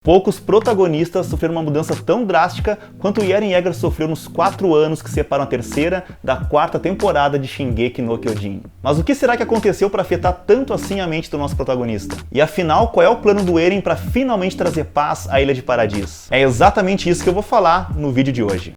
Poucos protagonistas sofreram uma mudança tão drástica quanto o Eren Yeager sofreu nos 4 anos que separam a terceira da quarta temporada de Shingeki no Kyojin. Mas o que será que aconteceu para afetar tanto assim a mente do nosso protagonista? E afinal, qual é o plano do Eren para finalmente trazer paz à Ilha de Paradis? É exatamente isso que eu vou falar no vídeo de hoje.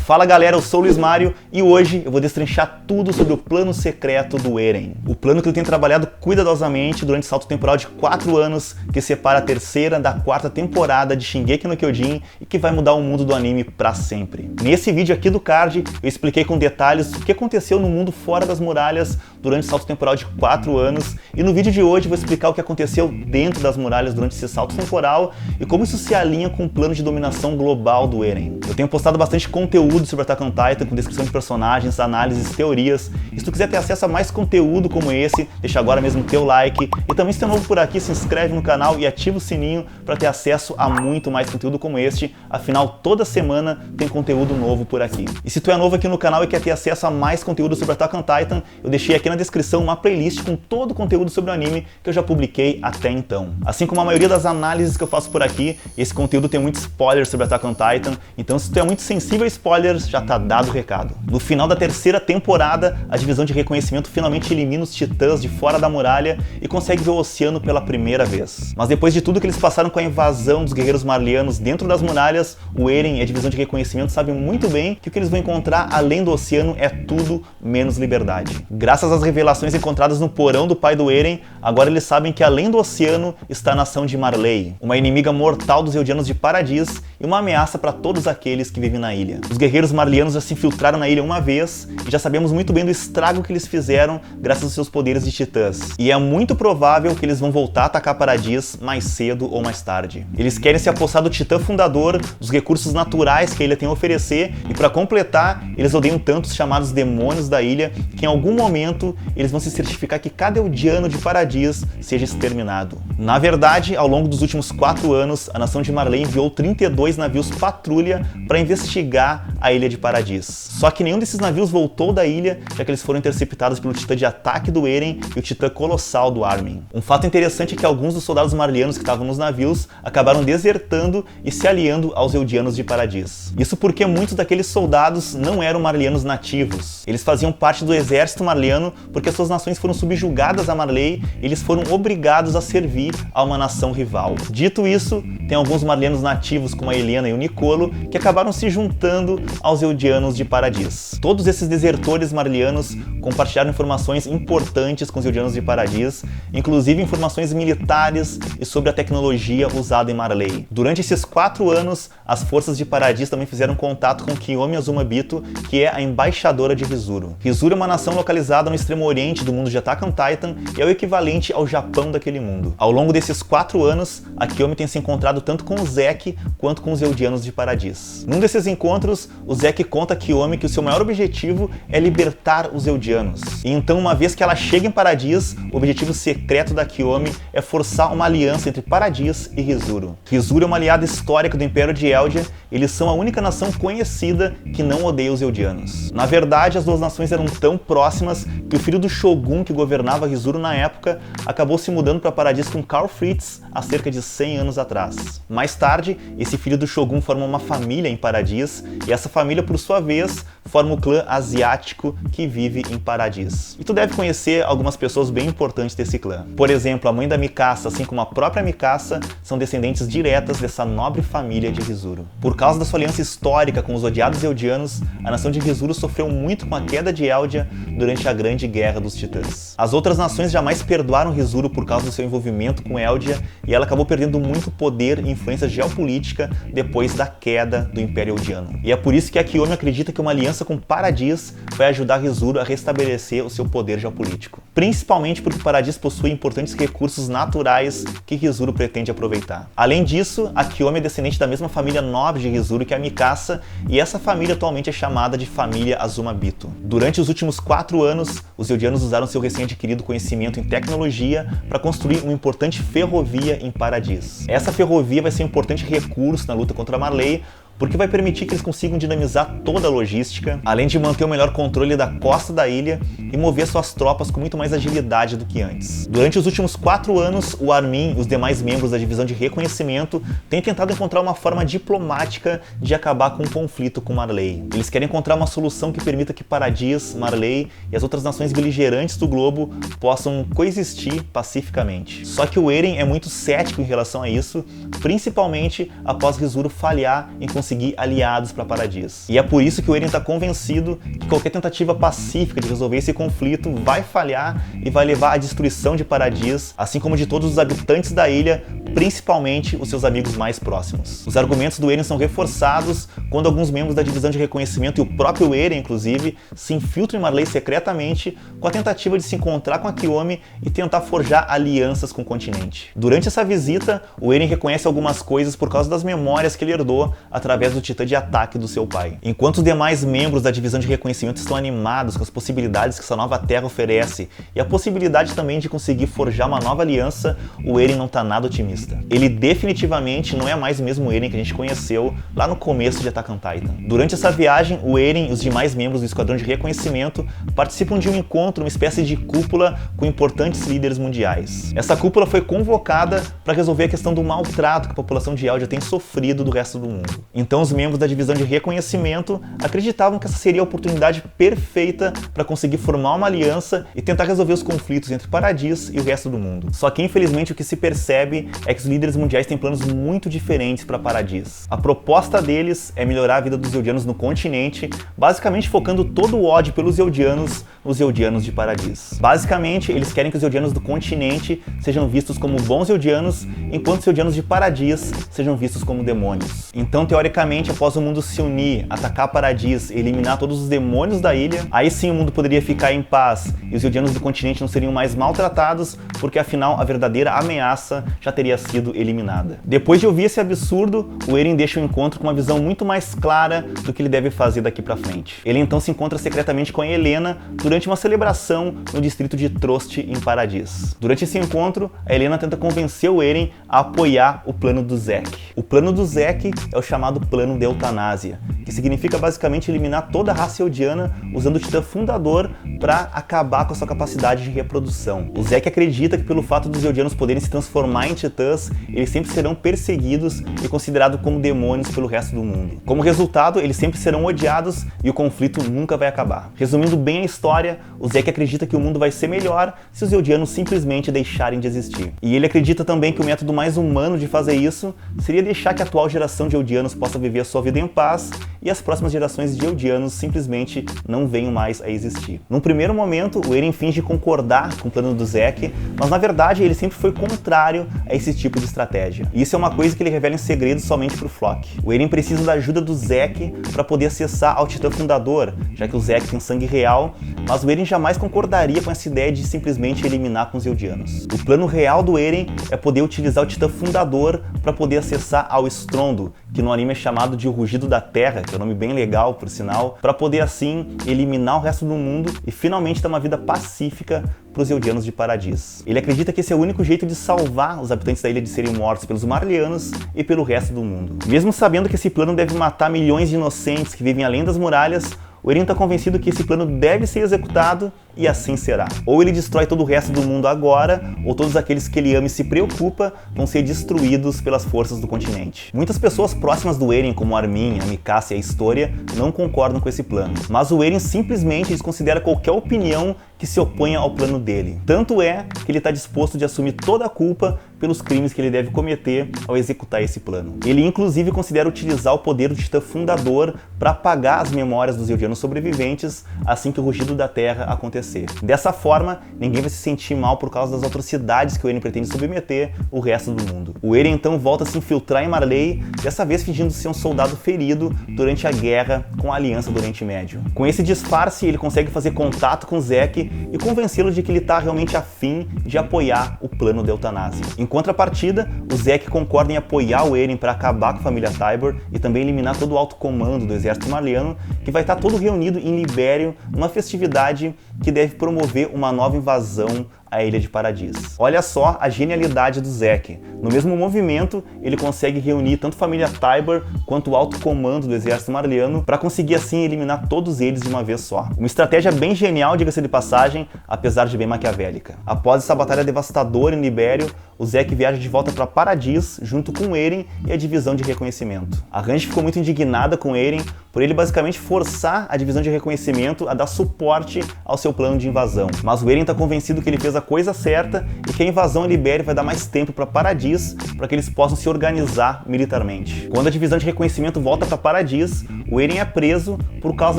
Fala galera, eu sou o Luiz Mário e hoje eu vou destrinchar tudo sobre o plano secreto do Eren. O plano que ele tem trabalhado cuidadosamente durante o salto temporal de 4 anos que separa a terceira da quarta temporada de Shingeki no Kyojin e que vai mudar o mundo do anime pra sempre. Nesse vídeo aqui do card eu expliquei com detalhes o que aconteceu no mundo fora das muralhas durante o salto temporal de 4 anos e no vídeo de hoje eu vou explicar o que aconteceu dentro das muralhas durante esse salto temporal e como isso se alinha com o plano de dominação global do Eren. Eu tenho postado bastante conteúdo sobre Attack on Titan, com descrição de personagens, análises, teorias. E se tu quiser ter acesso a mais conteúdo como esse, deixa agora mesmo o teu like. E também se tu é novo por aqui, se inscreve no canal e ativa o sininho para ter acesso a muito mais conteúdo como este. Afinal, toda semana tem conteúdo novo por aqui. E se tu é novo aqui no canal e quer ter acesso a mais conteúdo sobre Attack on Titan, eu deixei aqui na descrição uma playlist com todo o conteúdo sobre o anime que eu já publiquei até então. Assim como a maioria das análises que eu faço por aqui, esse conteúdo tem muito spoiler sobre Attack on Titan, então se tu é muito sensível a spoilers, já tá dado o recado. No final da terceira temporada, a divisão de reconhecimento finalmente elimina os titãs de fora da muralha e consegue ver o oceano pela primeira vez. Mas depois de tudo que eles passaram com a invasão dos guerreiros marlianos dentro das muralhas, o Eren e a divisão de reconhecimento sabem muito bem que o que eles vão encontrar além do oceano é tudo menos liberdade. Graças às revelações encontradas no porão do pai do Eren, agora eles sabem que além do oceano está a nação de Marley, uma inimiga mortal dos Eldianos de Paradis e uma ameaça para todos aqueles que vivem na ilha. Os guerreiros marlianos já se infiltraram na ilha uma vez e já sabemos muito bem do estrago que eles fizeram graças aos seus poderes de titãs. E é muito provável que eles vão voltar a atacar Paradis mais cedo ou mais tarde. Eles querem se apossar do titã fundador, dos recursos naturais que a ilha tem a oferecer e para completar, eles odeiam tanto os chamados demônios da ilha que em algum momento eles vão se certificar que cada Eldiano de Paradis seja exterminado. Na verdade, ao longo dos últimos 4 anos, a nação de Marley enviou 32 navios patrulha para investigar a ilha de Paradis. Só que nenhum desses navios voltou da ilha, já que eles foram interceptados pelo titã de ataque do Eren e o titã colossal do Armin. Um fato interessante é que alguns dos soldados marlianos que estavam nos navios acabaram desertando e se aliando aos Eldianos de Paradis. Isso porque muitos daqueles soldados não eram marlianos nativos. Eles faziam parte do exército marliano porque suas nações foram subjugadas a Marley e eles foram obrigados a servir a uma nação rival. Dito isso, tem alguns marlianos nativos como a Helena e o Nicolo que acabaram se juntando aos Eldianos de Paradis. Todos esses desertores marlianos compartilharam informações importantes com os Eldianos de Paradis, inclusive informações militares e sobre a tecnologia usada em Marley. Durante esses 4 anos, as forças de Paradis também fizeram contato com Kiyomi Azumabito, que é a embaixadora de Rizuru. Rizuru é uma nação localizada no extremo oriente do mundo de Attack on Titan e é o equivalente ao Japão daquele mundo. Ao longo desses 4 anos, a Kiyomi tem se encontrado tanto com o Zeke quanto com os Eldianos de Paradis. Num desses encontros, o Zeke conta a Kiyomi que o seu maior objetivo é libertar os Eldianos. E então, uma vez que ela chega em Paradis, o objetivo secreto da Kiyomi é forçar uma aliança entre Paradis e Rizuru. Rizuru é uma aliada histórica do Império de Eldia, eles são a única nação conhecida que não odeia os Eldianos. Na verdade, as duas nações eram tão próximas que o filho do Shogun que governava Rizuru na época acabou se mudando para Paradis com Karl Fritz há cerca de 100 anos atrás. Mais tarde, esse filho do Shogun forma uma família em Paradis e essa família, por sua vez, forma o clã asiático que vive em Paradis. E tu deve conhecer algumas pessoas bem importantes desse clã. Por exemplo, a mãe da Mikasa, assim como a própria Mikasa, são descendentes diretas dessa nobre família de Rizuru. Por causa da sua aliança histórica com os odiados Eldianos, a nação de Rizuru sofreu muito com a queda de Eldia durante a Grande Guerra dos Titãs. As outras nações jamais perdoaram Rizuru por causa do seu envolvimento com Eldia e ela acabou perdendo muito poder e influência geopolítica depois da queda do Império Eldiano. E é por isso que a Kiyomi acredita que uma aliança com Paradis vai ajudar Rizuru a restabelecer o seu poder geopolítico. Principalmente porque Paradis possui importantes recursos naturais que Rizuru pretende aproveitar. Além disso, a Kiyomi é descendente da mesma família nobre de Rizuru que a Mikasa, e essa família atualmente é chamada de família Azumabito. Durante os últimos 4 anos, os Eldianos usaram seu recém-adquirido conhecimento em tecnologia para construir uma importante ferrovia em Paradis. Essa ferrovia vai ser um importante recurso na luta contra Marley, porque vai permitir que eles consigam dinamizar toda a logística, além de manter o melhor controle da costa da ilha e mover suas tropas com muito mais agilidade do que antes. Durante os últimos 4 anos, o Armin e os demais membros da divisão de reconhecimento têm tentado encontrar uma forma diplomática de acabar com o conflito com Marley. Eles querem encontrar uma solução que permita que Paradis, Marley e as outras nações beligerantes do globo possam coexistir pacificamente. Só que o Eren é muito cético em relação a isso, principalmente após Rizuru falhar em conseguir aliados para Paradis. E é por isso que o Eren está convencido que qualquer tentativa pacífica de resolver esse conflito vai falhar e vai levar à destruição de Paradis, assim como de todos os habitantes da ilha, principalmente os seus amigos mais próximos. Os argumentos do Eren são reforçados quando alguns membros da divisão de reconhecimento e o próprio Eren, inclusive, se infiltram em Marley secretamente com a tentativa de se encontrar com a Kiyomi e tentar forjar alianças com o continente. Durante essa visita, o Eren reconhece algumas coisas por causa das memórias que ele herdou através do titã de ataque do seu pai. Enquanto os demais membros da divisão de reconhecimento estão animados com as possibilidades que essa nova terra oferece e a possibilidade também de conseguir forjar uma nova aliança, o Eren não está nada otimista. Ele definitivamente não é mais o mesmo Eren que a gente conheceu lá no começo de Attack on Titan. Durante essa viagem, o Eren e os demais membros do Esquadrão de Reconhecimento participam de um encontro, uma espécie de cúpula com importantes líderes mundiais. Essa cúpula foi convocada para resolver a questão do maltrato que a população de Eldia tem sofrido do resto do mundo. Então os membros da divisão de reconhecimento acreditavam que essa seria a oportunidade perfeita para conseguir formar uma aliança e tentar resolver os conflitos entre Paradis e o resto do mundo. Só que infelizmente o que se percebe é que os líderes mundiais têm planos muito diferentes para Paradis. A proposta deles é melhorar a vida dos Eldianos no continente, basicamente focando todo o ódio pelos Eldianos nos Eldianos de Paradis. Basicamente, eles querem que os Eldianos do continente sejam vistos como bons Eldianos, enquanto os Eldianos de Paradis sejam vistos como demônios. Então, teoricamente, após o mundo se unir, atacar Paradis e eliminar todos os demônios da ilha, aí sim o mundo poderia ficar em paz e os Eldianos do continente não seriam mais maltratados, porque afinal a verdadeira ameaça já teria sido eliminada. Depois de ouvir esse absurdo, o Eren deixa o encontro com uma visão muito mais clara do que ele deve fazer daqui pra frente. Ele então se encontra secretamente com a Helena durante uma celebração no distrito de Trost, em Paradis. Durante esse encontro, a Helena tenta convencer o Eren a apoiar o plano do Zack. O plano do Zack é o chamado plano de eutanásia, que significa basicamente eliminar toda a raça eldiana usando o titã fundador para acabar com a sua capacidade de reprodução. O Zack acredita que pelo fato dos eldianos poderem se transformar em titãs, eles sempre serão perseguidos e considerados como demônios pelo resto do mundo. Como resultado, eles sempre serão odiados e o conflito nunca vai acabar. Resumindo bem a história, o Zack acredita que o mundo vai ser melhor se os eldianos simplesmente deixarem de existir. E ele acredita também que o método mais humano de fazer isso seria deixar que a atual geração de eldianos possa viver a sua vida em paz e as próximas gerações de eldianos simplesmente não venham mais a existir. Num primeiro momento, o Eren finge concordar com o plano do Zack, mas na verdade ele sempre foi contrário a esse tipo de estratégia. E isso é uma coisa que ele revela em segredo somente pro Floch. O Eren precisa da ajuda do Zack para poder acessar ao titã fundador, já que o Zack tem sangue real, mas o Eren jamais concordaria com essa ideia de simplesmente eliminar com os eldianos. O plano real do Eren é poder utilizar o titã fundador para poder acessar ao Estrondo, que no anime é chamado de O Rugido da Terra, que é um nome bem legal, por sinal, para poder assim eliminar o resto do mundo e finalmente ter uma vida pacífica para os eldianos de Paradis. Ele acredita que esse é o único jeito de salvar os habitantes da ilha de serem mortos pelos Marleyanos e pelo resto do mundo. Mesmo sabendo que esse plano deve matar milhões de inocentes que vivem além das muralhas, o Eren está convencido que esse plano deve ser executado e assim será. Ou ele destrói todo o resto do mundo agora, ou todos aqueles que ele ama e se preocupa vão ser destruídos pelas forças do continente. Muitas pessoas próximas do Eren, como Armin, a Mikasa e a Historia, não concordam com esse plano. Mas o Eren simplesmente desconsidera qualquer opinião que se oponha ao plano dele. Tanto é que ele está disposto de assumir toda a culpa pelos crimes que ele deve cometer ao executar esse plano. Ele inclusive considera utilizar o poder do Titã Fundador para apagar as memórias dos eldianos sobreviventes assim que o Rugido da Terra acontecer. Dessa forma, ninguém vai se sentir mal por causa das atrocidades que o Eren pretende submeter o resto do mundo. O Eren então volta a se infiltrar em Marley, dessa vez fingindo ser um soldado ferido durante a guerra com a Aliança do Oriente Médio. Com esse disfarce, ele consegue fazer contato com Zack e convencê-lo de que ele está realmente afim de apoiar o plano de eutanásia. Em contrapartida, o Zack concorda em apoiar o Eren para acabar com a família Tybur e também eliminar todo o alto comando do exército marleyano, que vai estar todo reunido em Libério numa festividade que deve promover uma nova invasão a Ilha de Paradis. Olha só a genialidade do Zack. No mesmo movimento, ele consegue reunir tanto a família Tybur quanto o alto comando do exército marliano para conseguir assim eliminar todos eles de uma vez só. Uma estratégia bem genial, diga-se de passagem, apesar de bem maquiavélica. Após essa batalha devastadora em Libério, o Zack viaja de volta para Paradis junto com Eren e a divisão de reconhecimento. A Range ficou muito indignada com Eren por ele basicamente forçar a divisão de reconhecimento a dar suporte ao seu plano de invasão. Mas o Eren está convencido que ele fez a coisa certa e que a invasão a Libério vai dar mais tempo para Paradis para que eles possam se organizar militarmente. Quando a divisão de reconhecimento volta para Paradis, o Eren é preso por causa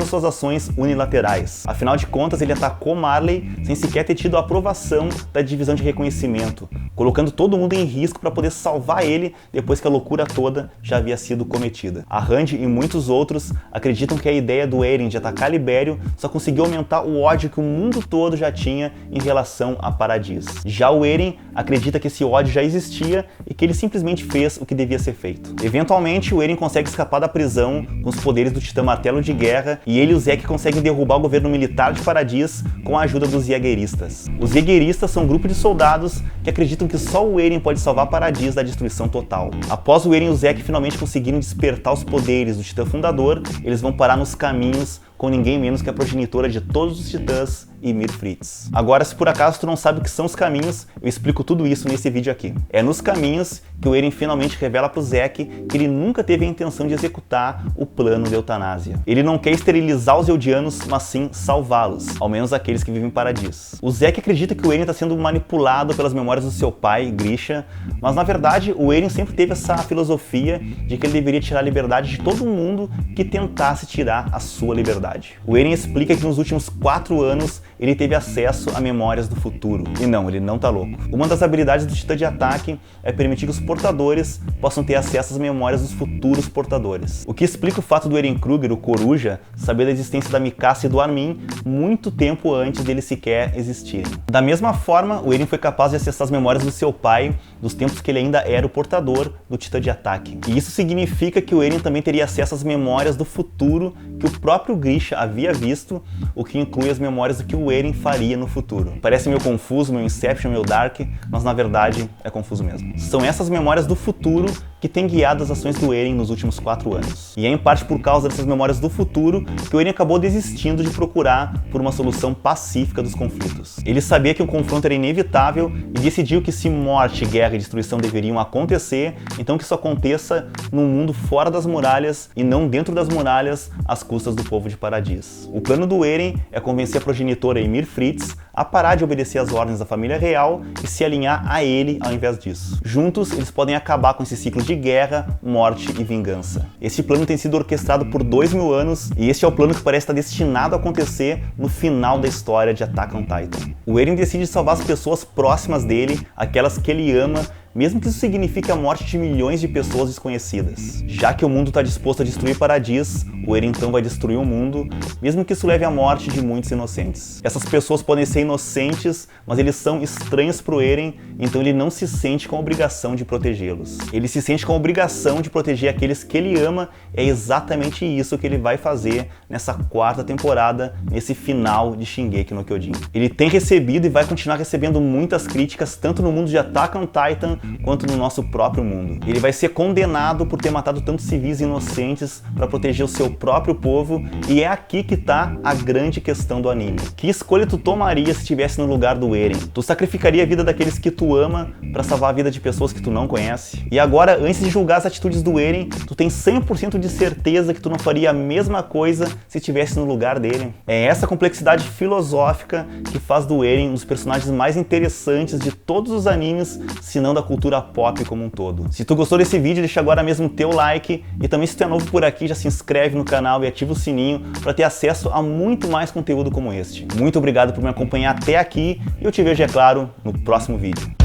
das suas ações unilaterais. Afinal de contas, ele atacou Marley sem sequer ter tido a aprovação da divisão de reconhecimento, colocando todo mundo em risco para poder salvar ele depois que a loucura toda já havia sido cometida. A Randy e muitos outros acreditam que a ideia do Eren de atacar Libério só conseguiu aumentar o ódio que o mundo todo já tinha em relação a Paradis. Já o Eren acredita que esse ódio já existia e que ele simplesmente fez o que devia ser feito. Eventualmente, o Eren consegue escapar da prisão com os poderes do Titã Martelo de Guerra e ele e o Zack conseguem derrubar o governo militar de Paradis com a ajuda dos Jaegeristas. Os Jaegeristas são um grupo de soldados que acreditam que só o Eren pode salvar Paradis da destruição total. Após o Eren e o Zack finalmente conseguirem despertar os poderes do Titã Fundador, eles vão parar nos caminhos com ninguém menos que a progenitora de todos os titãs, Ymir Fritz. Agora, se por acaso tu não sabe o que são os caminhos, eu explico tudo isso nesse vídeo aqui. É nos caminhos que o Eren finalmente revela pro Zack que ele nunca teve a intenção de executar o plano de eutanásia. Ele não quer esterilizar os Eldianos, mas sim salvá-los, ao menos aqueles que vivem em Paradis. O Zack acredita que o Eren está sendo manipulado pelas memórias do seu pai, Grisha, mas na verdade o Eren sempre teve essa filosofia de que ele deveria tirar a liberdade de todo mundo que tentasse tirar a sua liberdade. O Eren explica que nos últimos 4 anos ele teve acesso a memórias do futuro. E não, ele não tá louco. Uma das habilidades do Titã de Ataque é permitir que os portadores possam ter acesso às memórias dos futuros portadores. O que explica o fato do Eren Kruger, o Coruja, saber da existência da Mikasa e do Armin muito tempo antes deles sequer existirem. Da mesma forma, o Eren foi capaz de acessar as memórias do seu pai dos tempos que ele ainda era o portador do Titã de Ataque. E isso significa que o Eren também teria acesso às memórias do futuro que o próprio Grisha havia visto, o que inclui as memórias do que o Eren faria no futuro. Parece meio confuso, meio Inception, meio Dark, mas na verdade é confuso mesmo. São essas memórias do futuro que têm guiado as ações do Eren nos últimos 4 anos. E é em parte por causa dessas memórias do futuro que o Eren acabou desistindo de procurar por uma solução pacífica dos conflitos. Ele sabia que o confronto era inevitável e decidiu que se morte, guerra e destruição deveriam acontecer, então que isso aconteça num mundo fora das muralhas e não dentro das muralhas às custas do povo de Paradis. O plano do Eren é convencer a progenitora Ymir Fritz a parar de obedecer às ordens da família real e se alinhar a ele ao invés disso. Juntos, eles podem acabar com esse ciclo de guerra, morte e vingança. Esse plano tem sido orquestrado por 2000 anos e este é o plano que parece estar destinado a acontecer no final da história de Attack on Titan. O Eren decide salvar as pessoas próximas dele, aquelas que ele ama, mesmo que isso signifique a morte de milhões de pessoas desconhecidas. Já que o mundo está disposto a destruir Paradis, o Eren então vai destruir o mundo, mesmo que isso leve à morte de muitos inocentes. Essas pessoas podem ser inocentes, mas eles são estranhos pro Eren, então ele não se sente com a obrigação de protegê-los. Ele se sente com a obrigação de proteger aqueles que ele ama, é exatamente isso que ele vai fazer nessa 4ª temporada, nesse final de Shingeki no Kyojin. Ele tem recebido e vai continuar recebendo muitas críticas, tanto no mundo de Attack on Titan, quanto no nosso próprio mundo. Ele vai ser condenado por ter matado tantos civis inocentes para proteger o seu próprio povo, e é aqui que tá a grande questão do anime. Que escolha tu tomaria se estivesse no lugar do Eren? Tu sacrificaria a vida daqueles que tu ama para salvar a vida de pessoas que tu não conhece? E agora, antes de julgar as atitudes do Eren, tu tem 100% de certeza que tu não faria a mesma coisa se estivesse no lugar dele? É essa complexidade filosófica que faz do Eren um dos personagens mais interessantes de todos os animes, se não da cultura pop como um todo. Se tu gostou desse vídeo, deixa agora mesmo teu like, e também se tu é novo por aqui, já se inscreve no canal e ativa o sininho para ter acesso a muito mais conteúdo como este. Muito obrigado por me acompanhar até aqui e eu te vejo, é claro, no próximo vídeo.